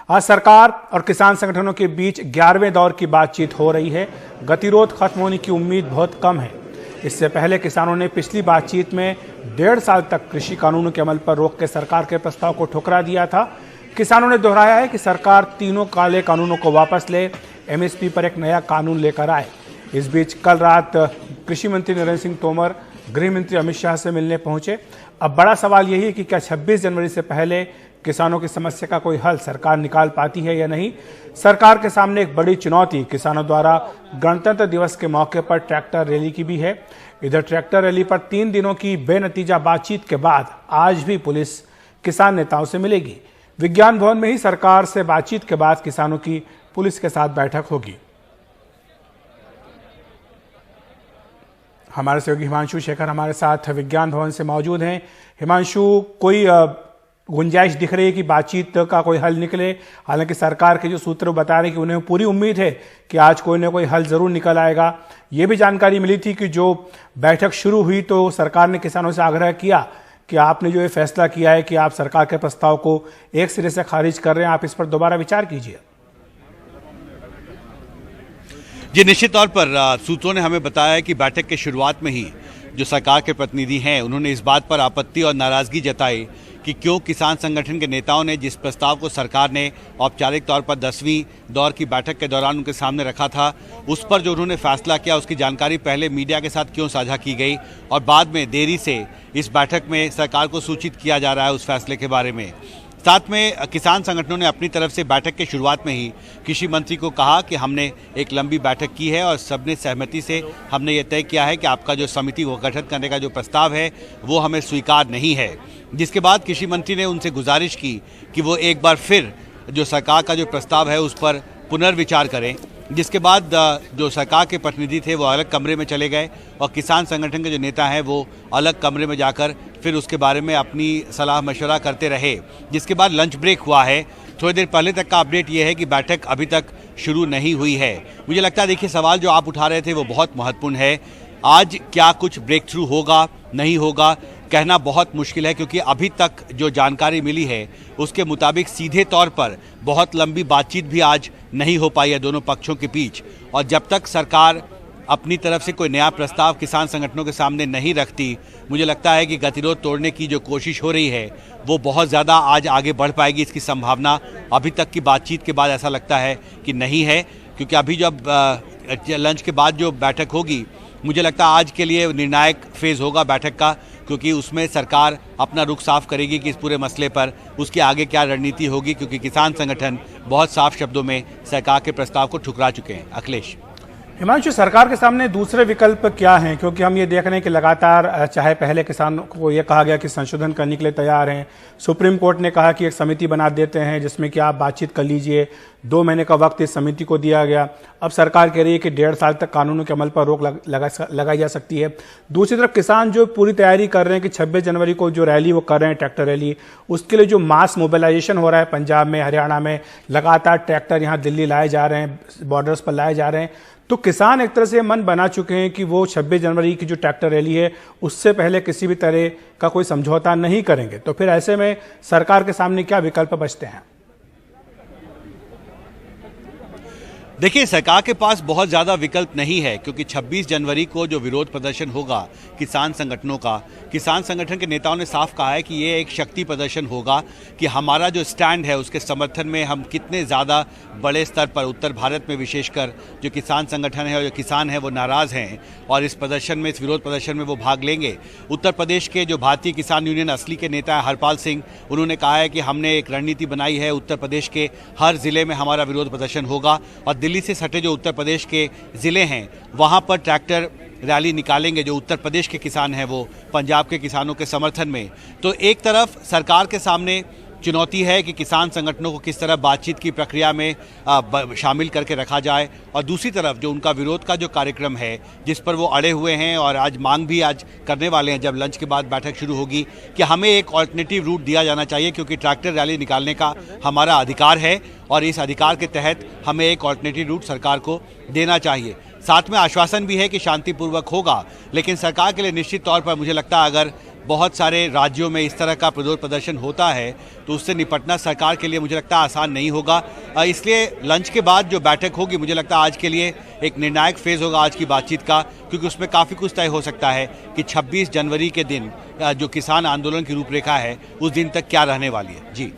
आज सरकार और किसान संगठनों के बीच 11वें दौर की बातचीत हो रही है। गतिरोध खत्म होने की उम्मीद बहुत कम है। इससे पहले किसानों ने पिछली बातचीत में 1.5 साल तक कृषि कानूनों के अमल पर रोक के सरकार के प्रस्ताव को ठुकरा दिया था। किसानों ने दोहराया है कि सरकार तीनों काले कानूनों को वापस ले, एमएसपी पर एक नया कानून लेकर आए। इस बीच कल रात कृषि मंत्री नरेंद्र सिंह तोमर गृह मंत्री अमित शाह से मिलने पहुंचे। अब बड़ा सवाल यही है कि क्या 26 जनवरी से पहले किसानों की समस्या का कोई हल सरकार निकाल पाती है या नहीं। सरकार के सामने एक बड़ी चुनौती किसानों द्वारा गणतंत्र दिवस के मौके पर ट्रैक्टर रैली की भी है। इधर ट्रैक्टर रैली पर 3 दिनों की बेनतीजा बातचीत के बाद आज भी पुलिस किसान नेताओं से मिलेगी। विज्ञान भवन में ही सरकार से बातचीत के बाद किसानों की पुलिस के साथ बैठक होगी। हमारे सहयोगी हिमांशु शेखर हमारे साथ विज्ञान भवन से मौजूद हैं। हिमांशु, कोई गुंजाइश दिख रही है कि बातचीत का कोई हल निकले? हालांकि सरकार के जो सूत्र बता रहे हैं कि उन्हें पूरी उम्मीद है कि आज कोई ना कोई हल जरूर निकल आएगा। ये भी जानकारी मिली थी कि जो बैठक शुरू हुई तो सरकार ने किसानों से आग्रह किया कि आपने जो ये फैसला किया है कि आप सरकार के प्रस्ताव को एक सिरे से खारिज कर रहे हैं, आप इस पर दोबारा विचार कीजिए। जी, निश्चित तौर पर सूत्रों ने हमें बताया कि बैठक के शुरुआत में ही जो सरकार के प्रतिनिधि हैं उन्होंने इस बात पर आपत्ति और नाराजगी जताई कि क्यों किसान संगठन के नेताओं ने जिस प्रस्ताव को सरकार ने औपचारिक तौर पर 10वीं दौर की बैठक के दौरान उनके सामने रखा था, उस पर जो उन्होंने फैसला किया उसकी जानकारी पहले मीडिया के साथ क्यों साझा की गई और बाद में देरी से इस बैठक में सरकार को सूचित किया जा रहा है उस फैसले के बारे में। साथ में किसान संगठनों ने अपनी तरफ से बैठक के शुरुआत में ही कृषि मंत्री को कहा कि हमने एक लंबी बैठक की है और सबने सहमति से हमने ये तय किया है कि आपका जो समिति को गठन करने का जो प्रस्ताव है वो हमें स्वीकार नहीं है। जिसके बाद कृषि मंत्री ने उनसे गुजारिश की कि वो एक बार फिर जो सरकार का जो प्रस्ताव है उस पर पुनर्विचार करें। जिसके बाद जो सरकार के प्रतिनिधि थे वो अलग कमरे में चले गए और किसान संगठन के जो नेता हैं वो अलग कमरे में जाकर फिर उसके बारे में अपनी सलाह मशवरा करते रहे। जिसके बाद लंच ब्रेक हुआ है। थोड़ी देर पहले तक का अपडेट ये है कि बैठक अभी तक शुरू नहीं हुई है। मुझे लगता है, देखिए, सवाल जो आप उठा रहे थे वो बहुत महत्वपूर्ण है। आज क्या कुछ ब्रेक थ्रू होगा नहीं होगा कहना बहुत मुश्किल है, क्योंकि अभी तक जो जानकारी मिली है उसके मुताबिक सीधे तौर पर बहुत लंबी बातचीत भी आज नहीं हो पाई है दोनों पक्षों के बीच। और जब तक सरकार अपनी तरफ से कोई नया प्रस्ताव किसान संगठनों के सामने नहीं रखती, मुझे लगता है कि गतिरोध तोड़ने की जो कोशिश हो रही है वो बहुत ज़्यादा आज आगे बढ़ पाएगी। इसकी संभावना अभी तक की बातचीत के बाद ऐसा लगता है कि नहीं है, क्योंकि अभी जब लंच के बाद जो बैठक होगी, मुझे लगता है आज के लिए निर्णायक फेज़ होगा बैठक का, क्योंकि उसमें सरकार अपना रुख साफ करेगी कि इस पूरे मसले पर उसकी आगे क्या रणनीति होगी, क्योंकि किसान संगठन बहुत साफ शब्दों में सरकार के प्रस्ताव को ठुकरा चुके हैं। अखिलेश। हिमांशु, सरकार के सामने दूसरे विकल्प क्या हैं? क्योंकि हम ये देख रहे हैं कि लगातार, चाहे पहले किसानों को ये कहा गया कि संशोधन करने के लिए तैयार हैं, सुप्रीम कोर्ट ने कहा कि एक समिति बना देते हैं जिसमें कि आप बातचीत कर लीजिए, 2 महीने का वक्त इस समिति को दिया गया। अब सरकार कह रही है कि 1.5 साल तक कानूनों के अमल पर रोक लगाई जा सकती है। दूसरी तरफ किसान जो पूरी तैयारी कर रहे हैं कि 26 जनवरी को जो रैली वो कर रहे हैं, ट्रैक्टर रैली, उसके लिए जो मास मोबिलाइजेशन हो रहा है पंजाब में, हरियाणा में, लगातार ट्रैक्टर यहाँ दिल्ली लाए जा रहे हैं, बॉर्डर्स पर लाए जा रहे हैं, तो किसान एक तरह से मन बना चुके हैं कि वो 26 जनवरी की जो ट्रैक्टर रैली है उससे पहले किसी भी तरह का कोई समझौता नहीं करेंगे। तो फिर ऐसे में सरकार के सामने क्या विकल्प बचते हैं? देखिए, सरकार के पास बहुत ज़्यादा विकल्प नहीं है, क्योंकि 26 जनवरी को जो विरोध प्रदर्शन होगा किसान संगठनों का, किसान संगठन के नेताओं ने साफ कहा है कि ये एक शक्ति प्रदर्शन होगा कि हमारा जो स्टैंड है उसके समर्थन में हम कितने ज़्यादा बड़े स्तर पर उत्तर भारत में विशेषकर जो किसान संगठन है और जो किसान है वो नाराज़ हैं और इस प्रदर्शन में, इस विरोध प्रदर्शन में वो भाग लेंगे। उत्तर प्रदेश के जो भारतीय किसान यूनियन असली के नेता है हरपाल सिंह, उन्होंने कहा है कि हमने एक रणनीति बनाई है, उत्तर प्रदेश के हर ज़िले में हमारा विरोध प्रदर्शन होगा और दिल्ली से सटे जो उत्तर प्रदेश के ज़िले हैं वहाँ पर ट्रैक्टर रैली निकालेंगे जो उत्तर प्रदेश के किसान हैं वो पंजाब के किसानों के समर्थन में। तो एक तरफ सरकार के सामने चुनौती है कि किसान संगठनों को किस तरह बातचीत की प्रक्रिया में शामिल करके रखा जाए, और दूसरी तरफ जो उनका विरोध का जो कार्यक्रम है जिस पर वो अड़े हुए हैं और आज मांग भी आज करने वाले हैं जब लंच के बाद बैठक शुरू होगी कि हमें एक ऑल्टरनेटिव रूट दिया जाना चाहिए, क्योंकि ट्रैक्टर रैली निकालने का हमारा अधिकार है और इस अधिकार के तहत हमें एक ऑल्टरनेटिव रूट सरकार को देना चाहिए। साथ में आश्वासन भी है कि शांतिपूर्वक होगा, लेकिन सरकार के लिए निश्चित तौर पर मुझे लगता है अगर बहुत सारे राज्यों में इस तरह का विरोध प्रदर्शन होता है, तो उससे निपटना सरकार के लिए मुझे लगता है आसान नहीं होगा। इसलिए लंच के बाद जो बैठक होगी, मुझे लगता है आज के लिए एक निर्णायक फेज होगा आज की बातचीत का, क्योंकि उसमें काफ़ी कुछ तय हो सकता है कि 26 जनवरी के दिन जो किसान आंदोलन की रूपरेखा है उस दिन तक क्या रहने वाली है। जी।